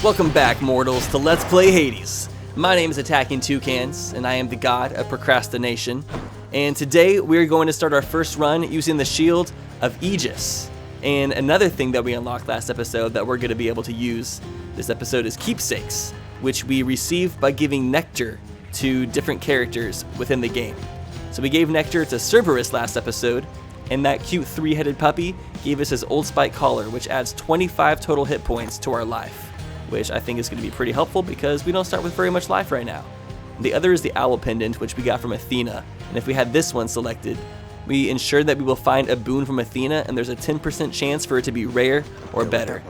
Welcome back, mortals, to Let's Play Hades. My name is AttackingTucans, and I am the god of procrastination. And today we're going to start our first run using the shield of Aegis. And another thing that we unlocked last episode that we're going to be able to use this episode is Keepsakes, which we received by giving nectar to different characters within the game. So we gave nectar to Cerberus last episode, and that cute three-headed puppy gave us his old spike collar, which adds 25 total hit points to our life, which I think is going to be pretty helpful because we don't start with very much life right now. The other is the owl pendant, which we got from Athena, and if we had this one selected, we ensure that we will find a boon from Athena, and there's a 10% chance for it to be rare or better.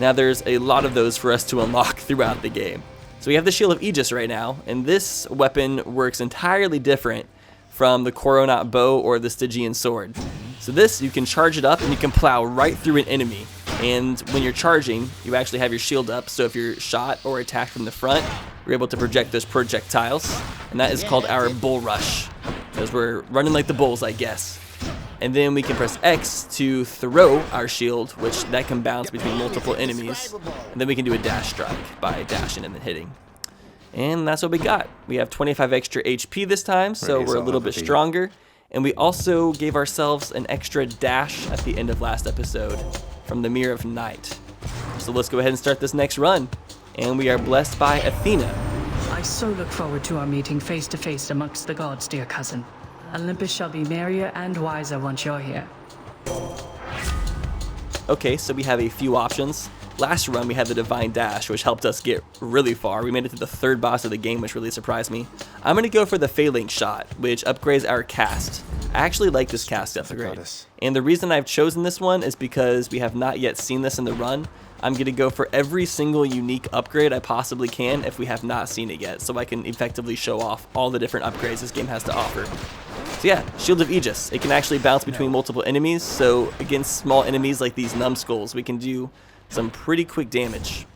Now there's a lot of those for us to unlock throughout the game. So we have the shield of Aegis right now, and this weapon works entirely different from the Coronat bow or the Stygian sword. So this, you can charge it up and you can plow right through an enemy. And when you're charging, you actually have your shield up, so if you're shot or attacked from the front, you're able to project those projectiles, and that is called our bull rush, because we're running like the bulls, I guess. And then we can press X to throw our shield, which that can bounce between multiple enemies, and then we can do a dash strike by dashing and then hitting. And that's what we got. We have 25 extra HP this time, so we're a little bit stronger. And we also gave ourselves an extra dash at the end of last episode from the Mirror of Night. So let's go ahead and start this next run. And we are blessed by Athena. I so look forward to our meeting face to face amongst the gods, dear cousin. Olympus shall be merrier and wiser once you're here. Okay, so we have a few options. Last run we had the Divine Dash, which helped us get really far. We made it to the third boss of the game, which really surprised me. I'm going to go for the Phalanx Shot, which upgrades our cast. I actually like this cast upgrade. And the reason I've chosen this one is because we have not yet seen this in the run. I'm going to go for every single unique upgrade I possibly can if we have not seen it yet, so I can effectively show off all the different upgrades this game has to offer. So yeah, Shield of Aegis. It can actually bounce between multiple enemies, so against small enemies like these numbskulls, we can do some pretty quick damage.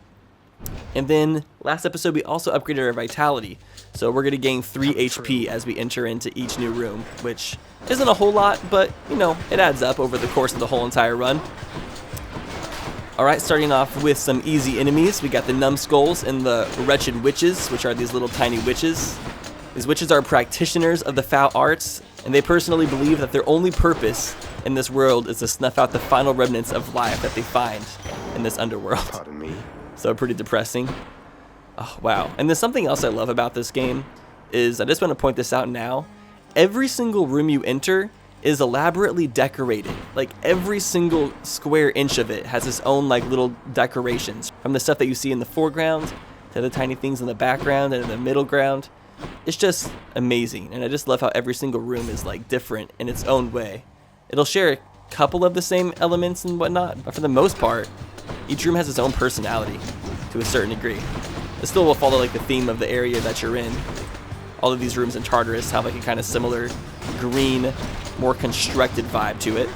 And then last episode we also upgraded our vitality, so we're going to gain 3 HP as we enter into each new room, which isn't a whole lot, but you know, it adds up over the course of the whole entire run. Alright, starting off with some easy enemies, we got the numbskulls and the wretched witches, which are these little tiny witches. These witches are practitioners of the foul arts, and they personally believe that their only purpose in this world is to snuff out the final remnants of life that they find in this underworld. Pardon me. So pretty depressing. Oh, wow. And there's something else I love about this game is, I just want to point this out now, every single room you enter is elaborately decorated. Like every single square inch of it has its own like little decorations, from the stuff that you see in the foreground to the tiny things in the background and in the middle ground. It's just amazing, and I just love how every single room is like different in its own way. It'll share a couple of the same elements and whatnot, but for the most part, each room has its own personality to a certain degree. It still will follow like the theme of the area that you're in. All of these rooms in Tartarus have like a kind of similar green, more constructed vibe to it.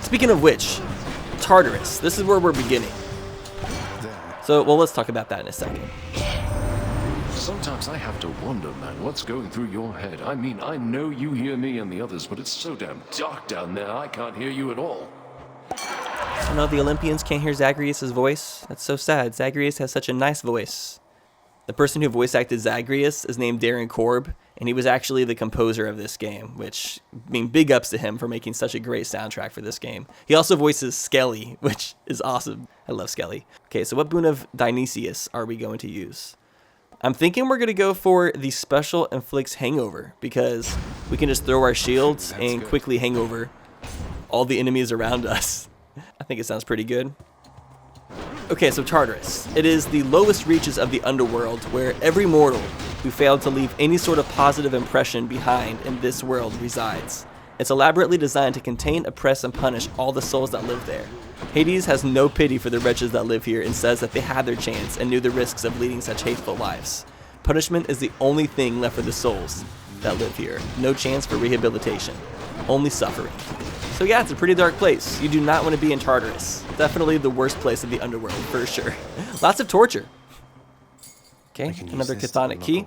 Speaking of which, Tartarus, this is where we're beginning. So, well, let's talk about that in a second. Sometimes I have to wonder, man, what's going through your head. I mean, I know you hear me and the others, but it's so damn dark down there, I can't hear you at all. I know the Olympians can't hear Zagreus' voice. That's so sad. Zagreus has such a nice voice. The person who voice acted Zagreus is named Darren Korb, and he was actually the composer of this game, which, I mean, big ups to him for making such a great soundtrack for this game. He also voices Skelly, which is awesome. I love Skelly. Okay, so what boon of Dionysius are we going to use? I'm thinking we're going to go for the Special Inflicts Hangover, because we can just throw our shields and quickly hang over all the enemies around us. I think it sounds pretty good. Okay, so Tartarus. It is the lowest reaches of the Underworld, where every mortal who failed to leave any sort of positive impression behind in this world resides. It's elaborately designed to contain, oppress, and punish all the souls that live there. Hades has no pity for the wretches that live here and says that they had their chance and knew the risks of leading such hateful lives. Punishment is the only thing left for the souls that live here. No chance for rehabilitation. Only suffering. So yeah, it's a pretty dark place. You do not want to be in Tartarus. Definitely the worst place of the Underworld, for sure. Lots of torture. Okay, another chthonic key.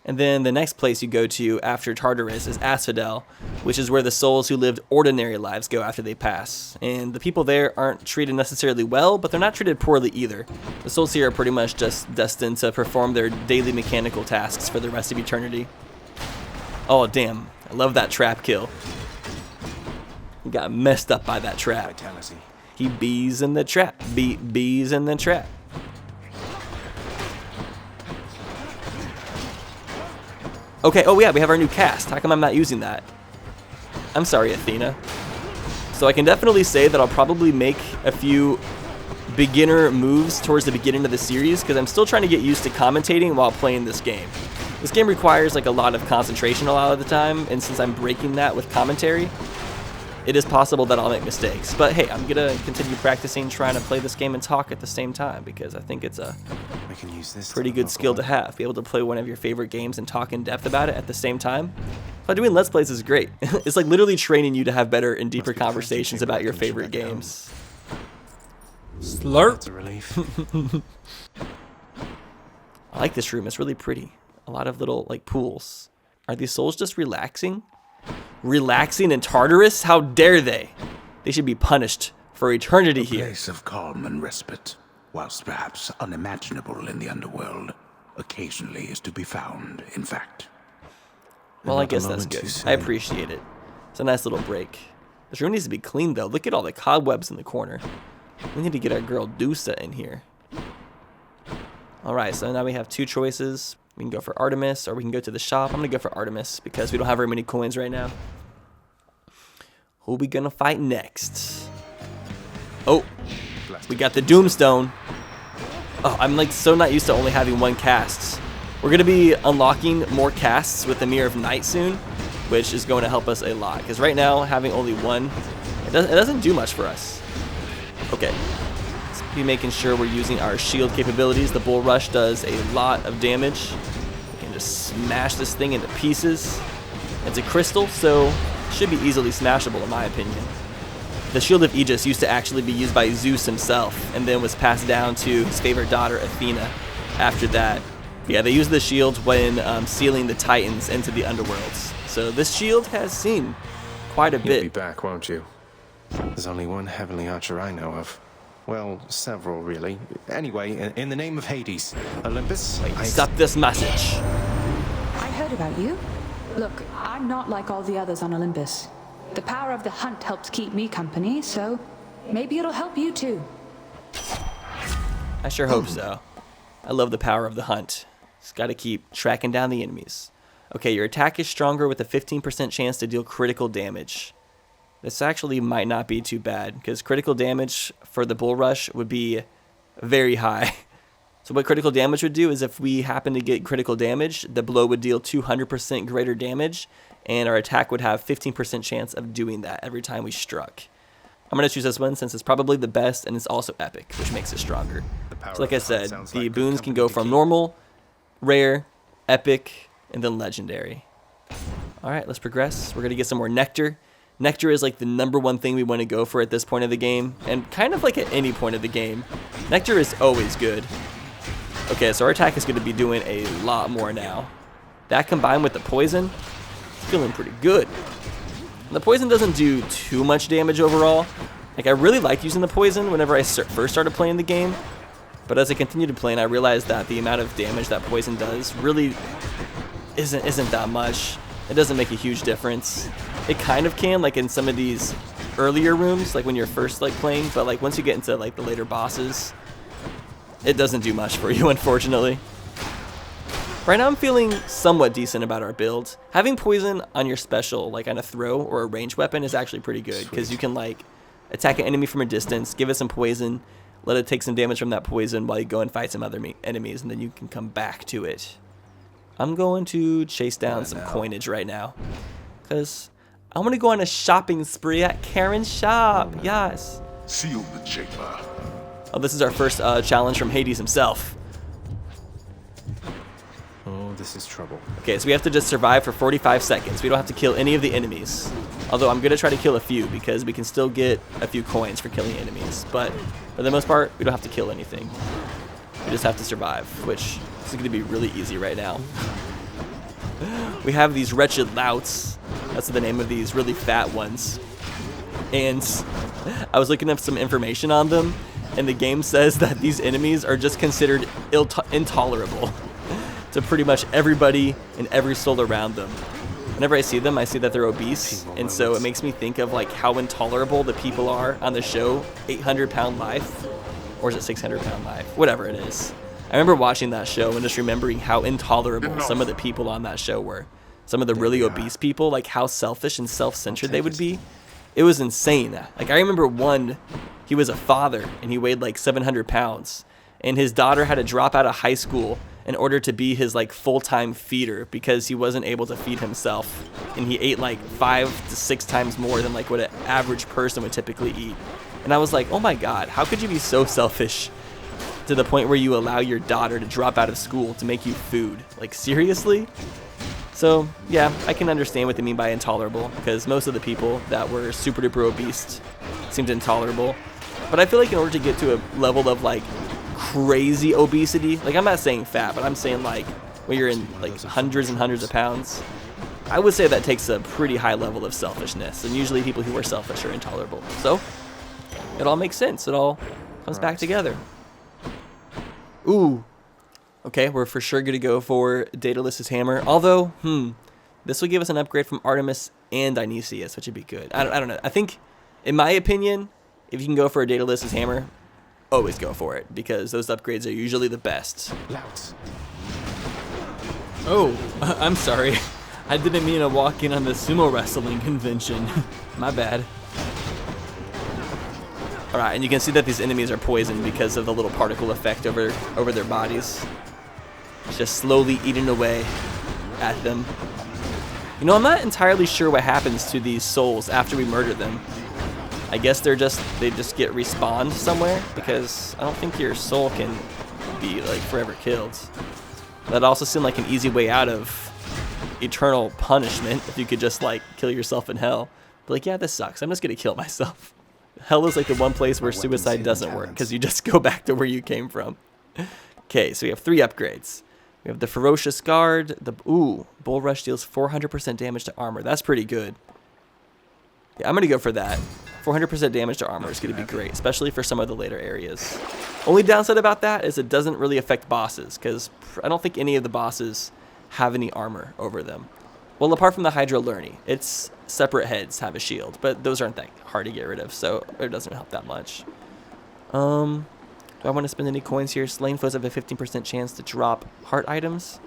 And then the next place you go to after Tartarus is Asphodel, which is where the souls who lived ordinary lives go after they pass. And the people there aren't treated necessarily well, but they're not treated poorly either. The souls here are pretty much just destined to perform their daily mechanical tasks for the rest of eternity. Oh, damn. I love that trap kill. He got messed up by that trap. Vitality. He bees in the trap. Bees in the trap. Okay, oh yeah, we have our new cast. How come I'm not using that? I'm sorry, Athena. So I can definitely say that I'll probably make a few beginner moves towards the beginning of the series because I'm still trying to get used to commentating while playing this game. This game requires like a lot of concentration a lot of the time, and since I'm breaking that with commentary, it is possible that I'll make mistakes. But hey, I'm gonna continue practicing trying to play this game and talk at the same time because I think it's a pretty good skill to have. Be able to play one of your favorite games and talk in depth about it at the same time. But doing Let's Plays is great. It's like literally training you to have better and deeper conversations about your favorite games. Slurp. That's a relief. I like this room. It's really pretty. A lot of little like pools. Are these souls just relaxing? Relaxing in Tartarus? How dare they? They should be punished for eternity here. A place of calm and respite, whilst perhaps unimaginable in the underworld, occasionally is to be found, in fact. Well, I guess that's good. I appreciate it. It's a nice little break. This room needs to be cleaned, though. Look at all the cobwebs in the corner. We need to get our girl Dusa in here. Alright, so now we have two choices. We can go for Artemis, or we can go to the shop. I'm going to go for Artemis, because we don't have very many coins right now. Who are we going to fight next? Oh, we got the Doomstone. Oh, I'm like so not used to only having one cast. We're going to be unlocking more casts with the Mirror of Night soon, which is going to help us a lot. Because right now, having only one, it doesn't do much for us. Okay, let's be making sure we're using our shield capabilities. The Bull Rush does a lot of damage. We can just smash this thing into pieces. It's a crystal, so it should be easily smashable in my opinion. The Shield of Aegis used to actually be used by Zeus himself, and then was passed down to his favorite daughter, Athena, after that. Yeah, they used the shield when sealing the Titans into the Underworlds. So this shield has seen quite a bit. You'll be back, won't you? There's only one heavenly archer I know of. Well, several, really. Anyway, in the name of Hades, Olympus... Stop this message. I heard about you. Look, I'm not like all the others on Olympus. The power of the hunt helps keep me company, so maybe it'll help you too. I sure hope so. I love the power of the hunt. Just gotta keep tracking down the enemies. Okay, your attack is stronger with a 15% chance to deal critical damage. This actually might not be too bad, because critical damage for the Bull Rush would be very high. So what critical damage would do is if we happen to get critical damage, the blow would deal 200% greater damage, and our attack would have 15% chance of doing that every time we struck. I'm going to choose this one since it's probably the best, and it's also epic, which makes it stronger. So like I said, the boons can go from normal, rare, epic, and then legendary. Alright, let's progress. We're going to get some more nectar. Nectar is like the #1 thing we want to go for at this point of the game, and kind of like at any point of the game. Nectar is always good. Okay, so our attack is going to be doing a lot more now. That combined with the poison, it's feeling pretty good. And the poison doesn't do too much damage overall. Like I really liked using the poison whenever I first started playing the game, but as I continued to play, I realized that the amount of damage that poison does really isn't that much. It doesn't make a huge difference. It kind of can, like in some of these earlier rooms, like when you're first like playing, but like once you get into like the later bosses, it doesn't do much for you, unfortunately. Right now I'm feeling somewhat decent about our build. Having poison on your special, like on a throw or a ranged weapon, is actually pretty good, because you can like attack an enemy from a distance, give it some poison, let it take some damage from that poison while you go and fight some other enemies, and then you can come back to it. I'm going to chase down some coinage right now, because I want to go on a shopping spree at Charon's shop. Yes. Seal the chamber. Oh, this is our first challenge from Hades himself. Oh, this is trouble. Okay, so we have to just survive for 45 seconds. We don't have to kill any of the enemies. Although I'm going to try to kill a few, because we can still get a few coins for killing enemies. But for the most part, we don't have to kill anything. We just have to survive, which is going to be really easy right now. we have these wretched louts. That's the name of these really fat ones. And I was looking up some information on them, and the game says that these enemies are just considered intolerable to pretty much everybody and every soul around them. Whenever I see them, I see that they're obese, and so it makes me think of like how intolerable the people are on the show 800 Pound Life, or is it 600 Pound Life? Whatever it is. I remember watching that show and just remembering how intolerable some of the people on that show were. Some of the really obese people, like how selfish and self-centered they would be. It was insane. Like I remember one, he was a father and he weighed like 700 pounds, and his daughter had to drop out of high school in order to be his like full-time feeder because he wasn't able to feed himself, and he ate like 5 to 6 times more than like what an average person would typically eat. And I was like, oh my god, how could you be so selfish to the point where you allow your daughter to drop out of school to make you food? Like seriously? So yeah, I can understand what they mean by intolerable, because most of the people that were super duper obese seemed intolerable. But I feel like in order to get to a level of like crazy obesity, like I'm not saying fat, but I'm saying like when you're in like hundreds and hundreds of pounds, I would say that takes a pretty high level of selfishness, and usually people who are selfish are intolerable. So it all makes sense. It all comes back together. Ooh. Okay, we're for sure going to go for Daedalus's hammer. Although, this will give us an upgrade from Artemis and Dionysius, which would be good. I don't know. I think, in my opinion, if you can go for a Daedalus's hammer, always go for it, because those upgrades are usually the best. Oh, I'm sorry. I didn't mean to walk in on the sumo wrestling convention. My bad. Alright, and you can see that these enemies are poisoned because of the little particle effect over their bodies. It's just slowly eating away at them. You know, I'm not entirely sure what happens to these souls after we murder them. I guess they just get respawned somewhere, because I don't think your soul can be like forever killed. That also seemed like an easy way out of eternal punishment if you could just like kill yourself in hell. But like, yeah, this sucks. I'm just gonna kill myself. Hell is like the one place where suicide doesn't work, because you just go back to where you came from. Okay, so we have 3 upgrades. We have the Ferocious Guard. Bull Rush deals 400% damage to armor. That's pretty good. Yeah, I'm going to go for that. 400% damage to armor is going to be great, especially for some of the later areas. Only downside about that is it doesn't really affect bosses, because I don't think any of the bosses have any armor over them. Well, apart from the Hydra Lurny, its separate heads have a shield, but those aren't that hard to get rid of, so it doesn't help that much. Do I want to spend any coins here? Slain foes have a 15% chance to drop heart items.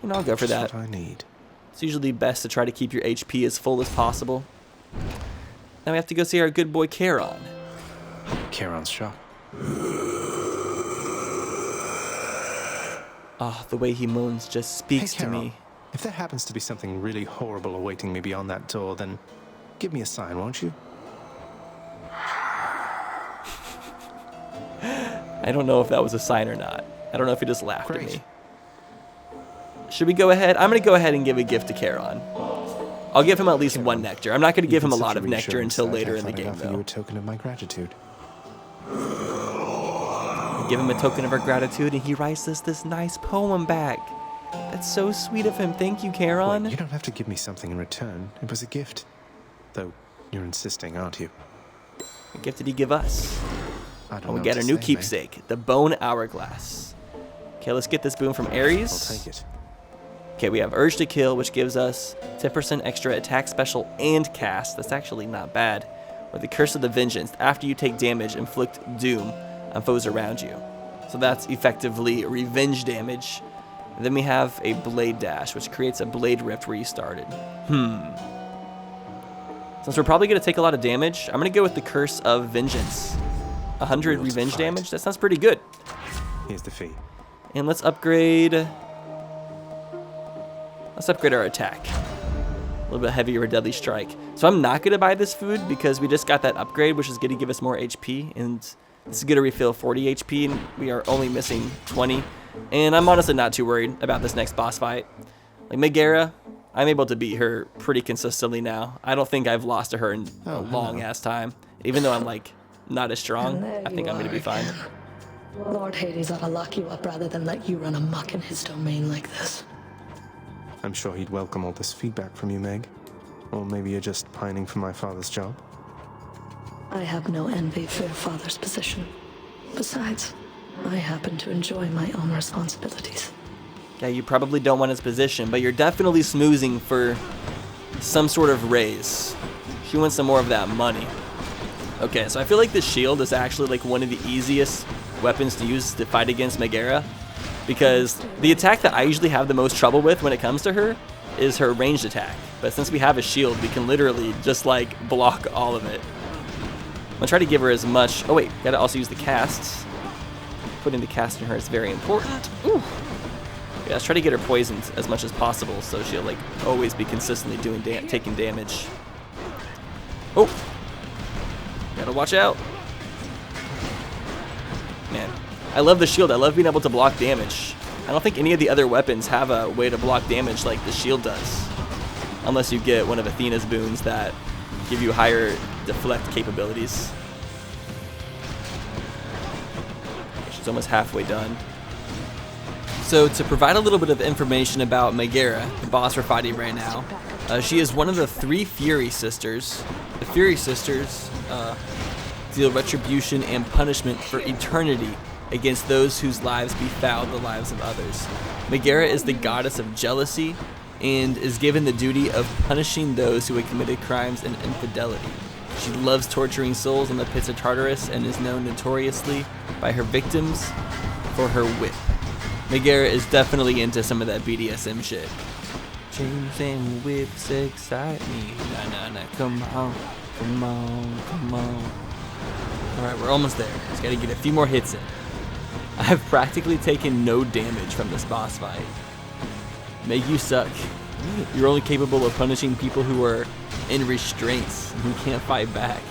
You know, I'll go for that. That's what I need. It's usually best to try to keep your HP as full as possible. Now we have to go see our good boy Charon. Charon's shop. Ah, the way he moans just speaks to me. If there happens to be something really horrible awaiting me beyond that door, then give me a sign, won't you? I don't know if that was a sign or not. I don't know if he just laughed at me. Should we go ahead? I'm going to go ahead and give a gift to Charon. I'll give him at least 1 nectar. I'm not going to give him a lot of nectar until later in the game, though. You a token of my gratitude. We give him a token of our gratitude, and he writes us this nice poem back. That's so sweet of him. Thank you, Charon. Wait, you don't have to give me something in return. It was a gift. Though, you're insisting, aren't you? What gift did he give us? I don't And we know get what a to new say, keepsake, the Bone Hourglass. Okay, let's get this boon from Ares. I'll take it. Okay, we have Urge to Kill, which gives us 10% extra attack, special, and cast. That's actually not bad. Or the Curse of the Vengeance. After you take damage, inflict doom on foes around you. So that's effectively revenge damage. And then we have a Blade Dash, which creates a Blade Rift where you started. Since we're probably going to take a lot of damage, I'm going to go with the Curse of Vengeance. 100 revenge damage? That sounds pretty good. Here's the fee. And let's upgrade our attack. A little bit heavier a Deadly Strike. So I'm not going to buy this food because we just got that upgrade, which is going to give us more HP. And this is going to refill 40 HP, and we are only missing 20. And I'm honestly not too worried about this next boss fight. Like Megaera, I'm able to beat her pretty consistently now. I don't think I've lost to her in a long-ass time. Even though I'm, like, not as strong, I think I'm going to be fine. Lord Hades ought to lock you up rather than let you run amok in his domain like this. I'm sure he'd welcome all this feedback from you, Meg. Or maybe you're just pining for my father's job. I have no envy for your father's position. Besides, I happen to enjoy my own responsibilities. Yeah, you probably don't want his position, but you're definitely smoozing for some sort of raise. She wants some more of that money. Okay, so I feel like the shield is actually like one of the easiest weapons to use to fight against Megaera, because the attack that I usually have the most trouble with when it comes to her is her ranged attack. But since we have a shield, we can literally just like block all of it. I'm gonna try to give her as much. Oh wait, gotta also use the casts. Putting the cast in her is very important. Ooh. Yeah, let's try to get her poisoned as much as possible, so she'll like always be consistently doing taking damage. Oh, gotta watch out. Man, I love the shield. I love being able to block damage. I don't think any of the other weapons have a way to block damage like the shield does, unless you get one of Athena's boons that give you higher deflect capabilities. She's almost halfway done. So to provide a little bit of information about Megaera, the boss we're fighting right now, she is one of the 3 Fury Sisters. The Fury Sisters deal retribution and punishment for eternity against those whose lives befoul the lives of others. Megaera is the goddess of jealousy and is given the duty of punishing those who have committed crimes and infidelity. She loves torturing souls in the pits of Tartarus and is known notoriously by her victims for her whip. Megaera is definitely into some of that BDSM shit. Chains and whips excite me. Nah, come on, come on, come on. Alright, we're almost there. Just gotta get a few more hits in. I have practically taken no damage from this boss fight. Meg, you suck. You're only capable of punishing people who are in restraints and who can't fight back.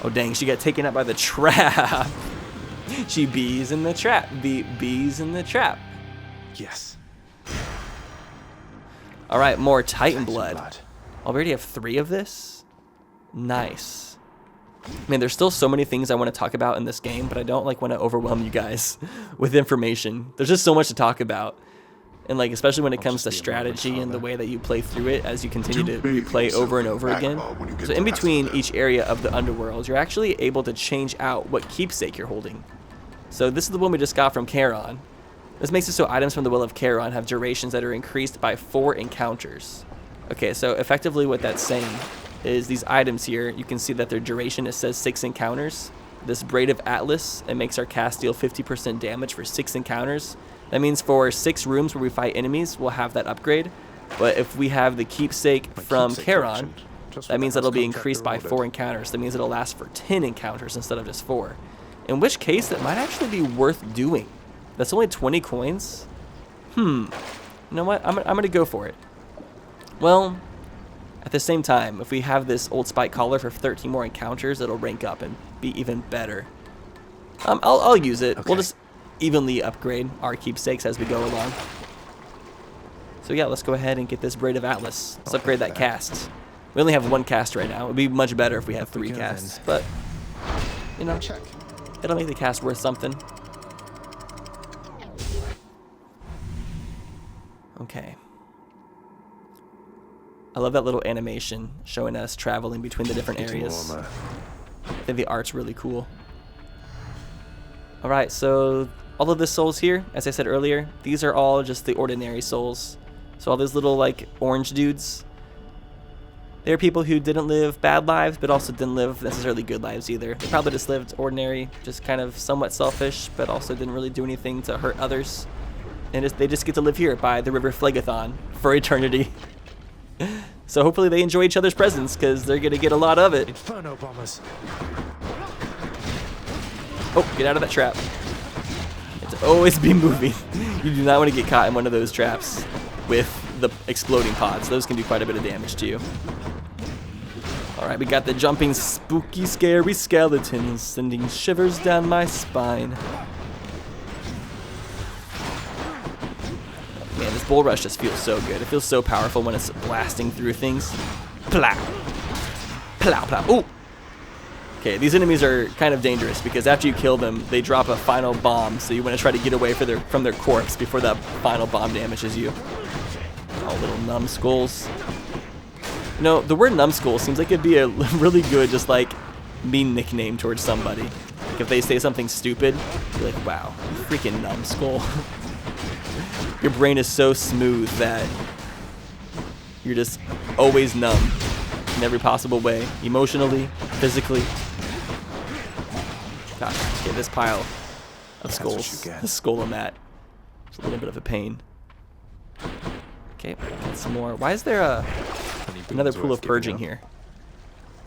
Oh dang, she got taken out by the trap. She bees in the trap. Bees in the trap. Yes. Alright, more Titan blood. Already have 3 of this? Nice. Man, there's still so many things I want to talk about in this game, but I don't like want to overwhelm you guys with information. There's just so much to talk about. And like, especially when it comes to strategy and the way that you play through it as you continue to replay over and over again. So in between each area of the Underworld, you're actually able to change out what keepsake you're holding. So this is the one we just got from Charon. This makes it so items from the Will of Charon have durations that are increased by 4 encounters. Okay, so effectively what that's saying is these items here, you can see that their duration, it says 6 encounters. This Braid of Atlas, it makes our cast deal 50% damage for 6 encounters. That means for 6 rooms where we fight enemies, we'll have that upgrade. But if we have the Keepsake from Charon, that means that it'll be increased by 4 encounters. That means it'll last for 10 encounters instead of just 4. In which case, it might actually be worth doing. That's only 20 coins. You know what? I'm gonna go for it. Well, at the same time, if we have this Old Spike Collar for 13 more encounters, it'll rank up and be even better. I'll use it. Okay. We'll just evenly upgrade our keepsakes as we go along. So yeah, let's go ahead and get this Braid of Atlas. Let's upgrade that cast. We only have 1 cast right now. It would be much better if we had 3 casts, but you know, it'll make the cast worth something. Okay. I love that little animation showing us traveling between the different areas. I think the art's really cool. Alright, so all of the souls here, as I said earlier, these are all just the ordinary souls. So all those little like orange dudes, they're people who didn't live bad lives, but also didn't live necessarily good lives either. They probably just lived ordinary, just kind of somewhat selfish, but also didn't really do anything to hurt others. And they just get to live here by the river Phlegathon for eternity. So hopefully they enjoy each other's presence, because they're going to get a lot of it. Inferno bombers. Oh, get out of that trap. You have to always be moving. You do not want to get caught in one of those traps with the exploding pods. Those can do quite a bit of damage to you. Alright, we got the jumping spooky scary skeletons sending shivers down my spine. Man, this bull rush just feels so good. It feels so powerful when it's blasting through things. Plow. Plow, plow. Ooh. Okay, these enemies are kind of dangerous because after you kill them, they drop a final bomb. So you want to try to get away from their corpse before that final bomb damages you. All little numbskulls. You know, the word numbskull seems like it'd be a really good, just like, mean nickname towards somebody. Like if they say something stupid, you're like, wow, you freaking numbskull. Your brain is so smooth that you're just always numb in every possible way, emotionally, physically. Gosh, okay, this pile of skulls, this skull-o-mat, it's a little bit of a pain. Okay, get some more. Why is there another pool of purging here?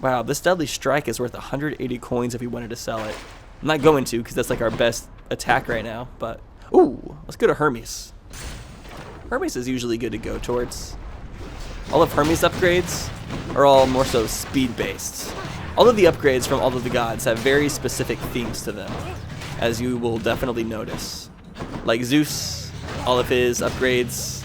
Wow, this deadly strike is worth 180 coins if we wanted to sell it. I'm not going to because that's like our best attack right now, but ooh, let's go to Hermes. Hermes is usually good to go towards. All of Hermes upgrades are all more so speed based. All of the upgrades from all of the gods have very specific themes to them, as you will definitely notice. Like Zeus, all of his upgrades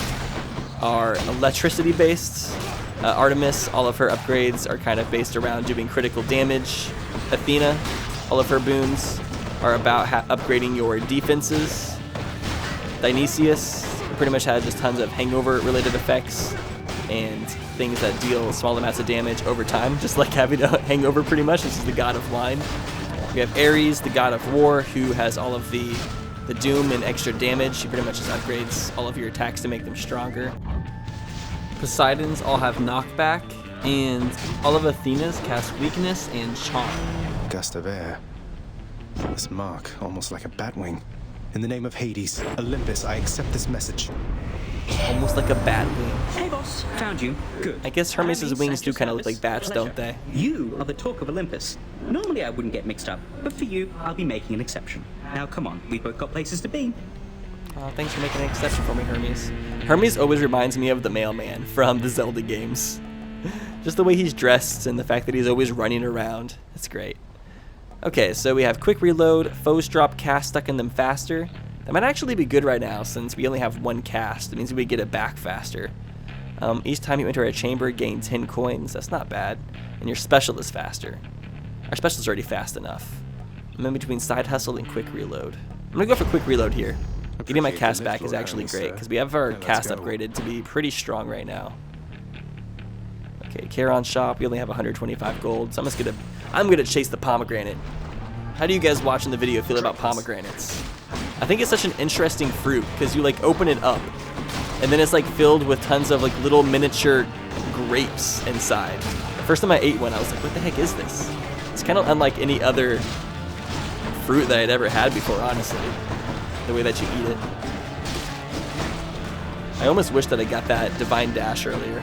are electricity based. Artemis, all of her upgrades are kind of based around doing critical damage. Athena, all of her boons are about upgrading your defenses. Dionysius pretty much has just tons of hangover related effects and things that deal small amounts of damage over time, just like having a hangover pretty much. This is the god of wine. We have Ares, the god of war, who has all of the doom and extra damage. He pretty much just upgrades all of your attacks to make them stronger. Poseidon's all have knockback, and all of Athena's cast weakness and charm. Gust of air. This mark, almost like a batwing. In the name of Hades, Olympus, I accept this message. Almost like a bat wing. Hey boss, found you. Good. I guess Hermes' wings do kind of look like bats, don't they? You are the talk of Olympus. Normally I wouldn't get mixed up, but for you, I'll be making an exception. Now come on, we've both got places to be. Thanks for making an exception for me, Hermes. Hermes always reminds me of the mailman from the Zelda games. Just the way he's dressed and the fact that he's always running around. It's great. Okay, so we have quick reload, foes drop cast stuck in them faster. That might actually be good right now since we only have one cast. It means we get it back faster. Each time you enter a chamber, gain 10 coins. That's not bad. And your special is faster. Our special is already fast enough. I'm in between side hustle and quick reload. I'm going to go for quick reload here. Getting my cast back is actually great because we have our cast upgraded to be pretty strong right now. Okay, Charon shop. We only have 125 gold, so I'm gonna chase the pomegranate. How do you guys watching the video feel about pomegranates? I think it's such an interesting fruit because you like open it up, and then it's like filled with tons of like little miniature grapes inside. The first time I ate one, I was like, "What the heck is this?" It's kind of unlike any other fruit that I'd ever had before, honestly. The way that you eat it. I almost wish that I got that Divine Dash earlier.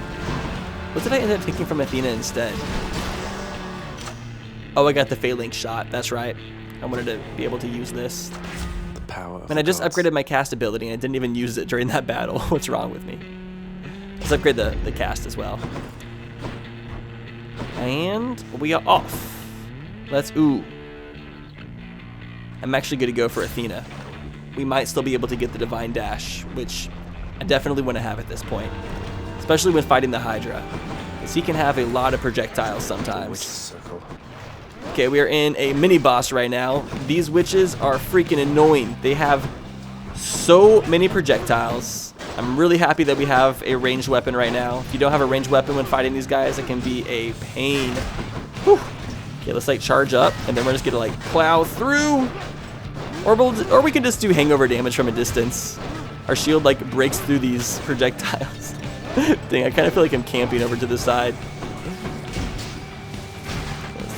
What did I end up taking from Athena instead? Oh, I got the Phalanx shot. That's right. I wanted to be able to use this. The power of and I just upgraded my cast ability and I didn't even use it during that battle. What's wrong with me? Let's upgrade the cast as well. And we are off. Ooh. I'm actually going to go for Athena. We might still be able to get the Divine Dash, which I definitely want to have at this point. Especially when fighting the Hydra. Because he can have a lot of projectiles sometimes. Okay, we are in a mini-boss right now. These witches are freaking annoying. They have so many projectiles. I'm really happy that we have a ranged weapon right now. If you don't have a ranged weapon when fighting these guys, it can be a pain. Whew. Okay, let's like charge up, and then we're just gonna like plow through. Or we can just do hangover damage from a distance. Our shield like breaks through these projectiles. Dang, I kind of feel like I'm camping over to the side.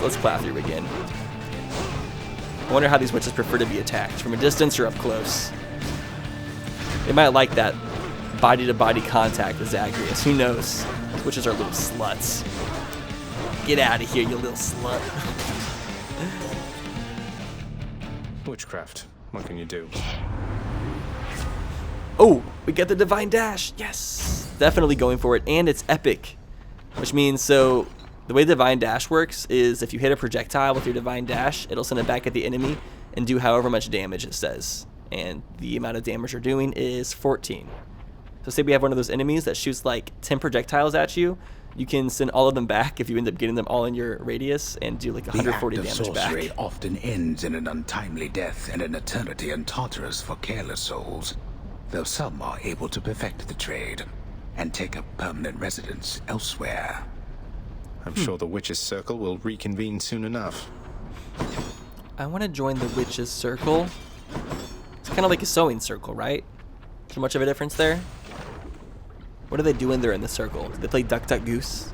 Let's plow through again. I wonder how these witches prefer to be attacked, from a distance or up close. They might like that body-to-body contact with Zagreus. Who knows? These witches are little sluts. Get out of here, you little slut. Witchcraft. What can you do? Oh, we get the Divine Dash. Yes. Definitely going for it. And it's epic. Which means, so the way Divine Dash works is if you hit a projectile with your Divine Dash, it'll send it back at the enemy and do however much damage it says. And the amount of damage you're doing is 14. So say we have one of those enemies that shoots like 10 projectiles at you. You can send all of them back if you end up getting them all in your radius and do like 140 damage back. The act of sorcery often ends in an untimely death and an eternity in Tartarus for careless souls, though some are able to perfect the trade. and take up permanent residence elsewhere. I'm sure the Witch's Circle will reconvene soon enough. I want to join the Witch's Circle. It's kind of like a sewing circle, right? Too much of a difference there? What are they doing there in the circle? Do they play Duck Duck Goose?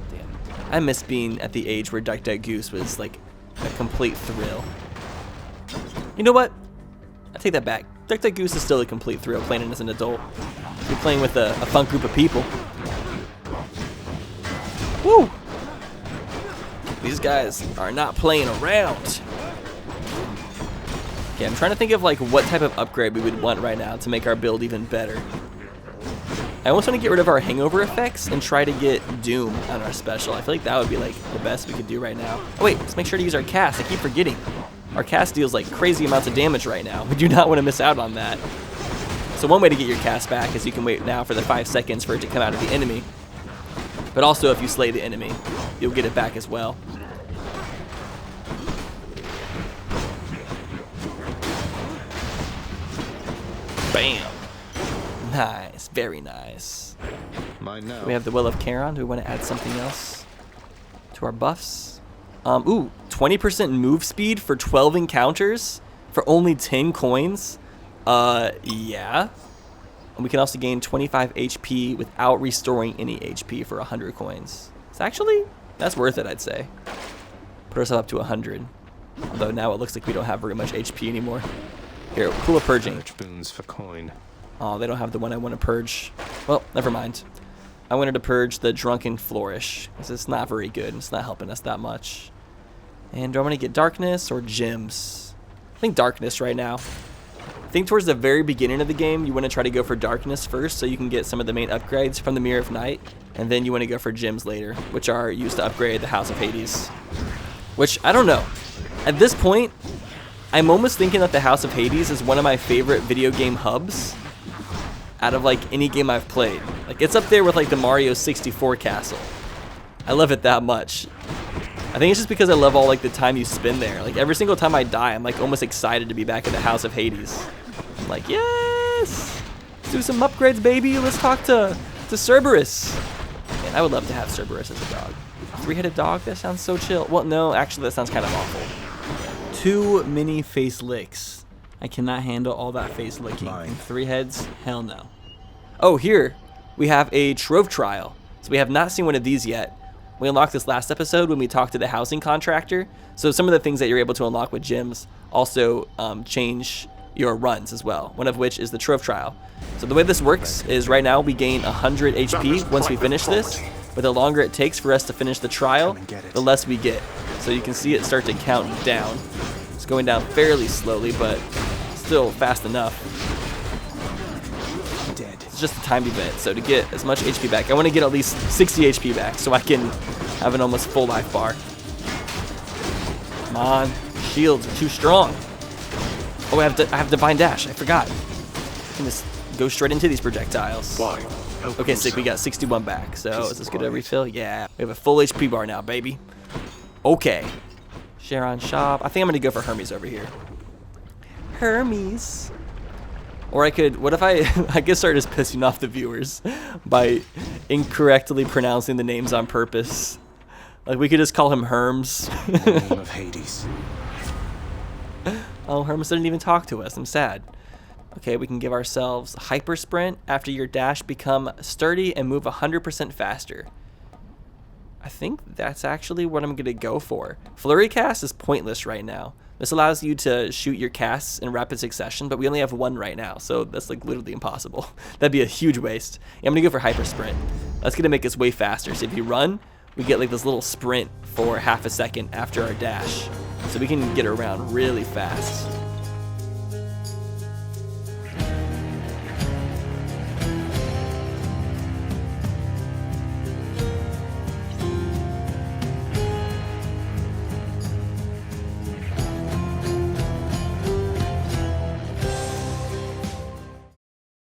Damn. I miss being at the age where Duck Duck Goose was like a complete thrill. You know what? I take that back. Duck Duck Goose is still a complete thrill playing it as an adult. You're playing with a fun group of people. Woo! These guys are not playing around. Okay, I'm trying to think of like what type of upgrade we would want right now to make our build even better. I almost want to get rid of our hangover effects and try to get Doom on our special. I feel like that would be like the best we could do right now. Oh wait, let's make sure to use our cast. I keep forgetting. Our cast deals like crazy amounts of damage right now. We do not want to miss out on that. So one way to get your cast back is you can wait now for the 5 seconds for it to come out of the enemy. But also if you slay the enemy, you'll get it back as well. Bam. Nice, very nice. Mine now. We have the Will of Charon. Do we want to add something else to our buffs? Ooh, 20% move speed for 12 encounters for only 10 coins. Yeah. And we can also gain 25 HP without restoring any HP for 100 coins. It's actually, that's worth it, I'd say. Put ourselves up to 100. Although now it looks like we don't have very much HP anymore. Here, Pool of Purging. Boons for coin. Oh, they don't have the one I want to purge. Well, never mind. I wanted to purge the Drunken Flourish, because it's not very good. It's not helping us that much. And do I want to get Darkness or Gems? I think Darkness right now. I think towards the very beginning of the game, you want to try to go for Darkness first, so you can get some of the main upgrades from the Mirror of Night. And then you want to go for Gems later, which are used to upgrade the House of Hades. Which, I don't know. At this point, I'm almost thinking that the House of Hades is one of my favorite video game hubs out of like any game I've played. Like it's up there with like the Mario 64 castle. I love it that much. I think it's just because I love all like the time you spend there. Like every single time I die, I'm like almost excited to be back in the House of Hades. I'm like, yes! Let's do some upgrades, baby. Let's talk to Cerberus. Man, I would love to have Cerberus as a dog. Three-headed dog? That sounds so chill. Well, no, actually that sounds kind of awful. Too many face licks. I cannot handle all that face licking. And 3 heads? Hell no. Oh, here we have a Trove trial. So we have not seen one of these yet. We unlocked this last episode when we talked to the housing contractor. So some of the things that you're able to unlock with gems also change your runs as well. One of which is the Trove trial. So the way this works is right now we gain 100 HP once we finish this. But the longer it takes for us to finish the trial, the less we get. So you can see it start to count down. It's going down fairly slowly, but still fast enough. It's just a timed event, so to get as much HP back, I want to get at least 60 HP back so I can have an almost full life bar. Come on, shields are too strong. Oh, I have Divine Dash, I forgot. I can just go straight into these projectiles. Okay, sick, we got 61 back, so is this good to refill? Yeah, we have a full HP bar now, baby. Okay. Charon shop. I think I'm going to go for Hermes over here. Hermes. Or I could, what if I could start just pissing off the viewers by incorrectly pronouncing the names on purpose. Like we could just call him Herms. Name of Hades. Oh, Hermes didn't even talk to us. I'm sad. Okay, we can give ourselves Hyper Sprint after your dash become sturdy and move 100% faster. I think that's actually what I'm going to go for. Flurry cast is pointless right now. This allows you to shoot your casts in rapid succession, but we only have 1 right now, so that's like literally impossible. That'd be a huge waste. Yeah, I'm going to go for Hyper Sprint. That's going to make us way faster. So if you run, we get like this little sprint for half a second after our dash. So we can get around really fast.